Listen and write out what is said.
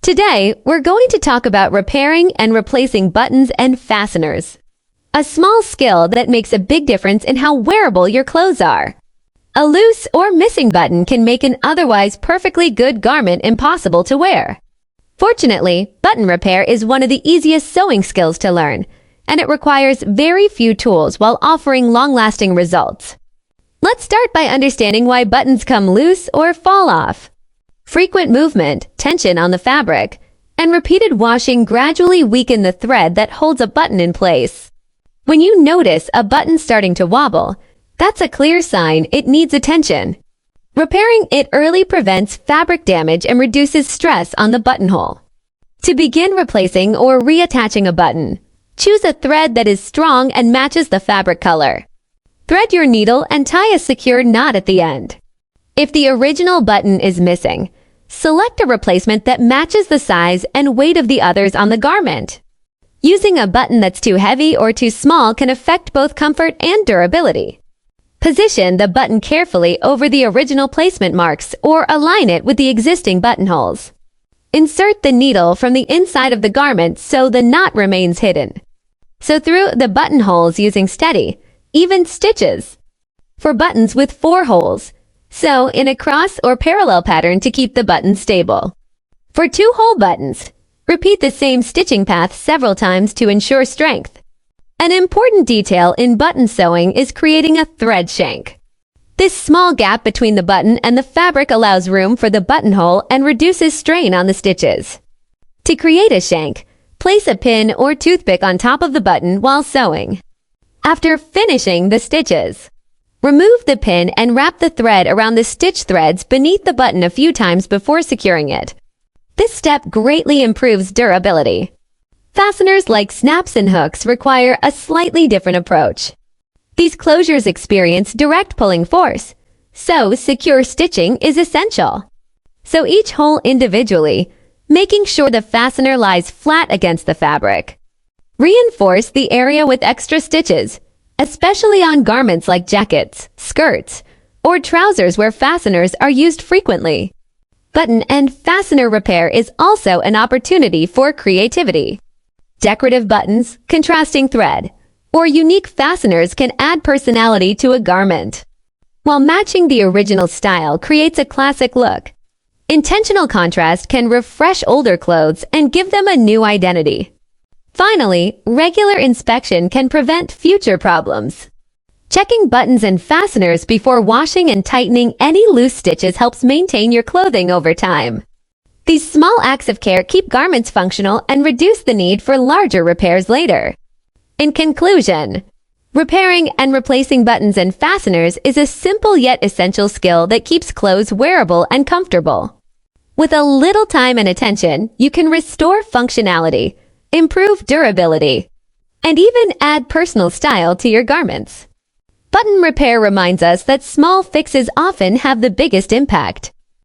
Today, we're going to talk about repairing and replacing buttons and fasteners. A small skill that makes a big difference in how wearable your clothes are. A loose or missing button can make an otherwise perfectly good garment impossible to wear. Fortunately, button repair is one of the easiest sewing skills to learn, and it requires very few tools while offering long-lasting results. Let's start by understanding why buttons come loose or fall off. Frequent movement, tension on the fabric, and repeated washing gradually weaken the thread that holds a button in place. When you notice a button starting to wobble, that's a clear sign it needs attention. Repairing it early prevents fabric damage and reduces stress on the buttonhole. To begin replacing or reattaching a button, choose a thread that is strong and matches the fabric color. Thread your needle and tie a secure knot at the end. If the original button is missing, select a replacement that matches the size and weight of the others on the garment. Using a button that's too heavy or too small can affect both comfort and durability. Position the button carefully over the original placement marks or align it with the existing buttonholes. Insert the needle from the inside of the garment so the knot remains hidden. Sew through the buttonholes using steady, even stitches. For buttons with 4 holes, sew in a cross or parallel pattern to keep the button stable. For 2-hole buttons, repeat the same stitching path several times to ensure strength. An important detail in button sewing is creating a thread shank. This small gap between the button and the fabric allows room for the buttonhole and reduces strain on the stitches. To create a shank, place a pin or toothpick on top of the button while sewing. After finishing the stitches, remove the pin and wrap the thread around the stitch threads beneath the button a few times before securing it. This step greatly improves durability. Fasteners like snaps and hooks require a slightly different approach. These closures experience direct pulling force, so secure stitching is essential. Sew each hole individually, making sure the fastener lies flat against the fabric. Reinforce the area with extra stitches, especially on garments like jackets, skirts, or trousers where fasteners are used frequently. Button and fastener repair is also an opportunity for creativity. Decorative buttons, contrasting thread, or unique fasteners can add personality to a garment. While matching the original style creates a classic look, intentional contrast can refresh older clothes and give them a new identity. Finally, regular inspection can prevent future problems. Checking buttons and fasteners before washing and tightening any loose stitches helps maintain your clothing over time. These small acts of care keep garments functional and reduce the need for larger repairs later. In conclusion, repairing and replacing buttons and fasteners is a simple yet essential skill that keeps clothes wearable and comfortable. With a little time and attention, you can restore functionality, improve durability, and even add personal style to your garments. Button repair reminds us that small fixes often have the biggest impact.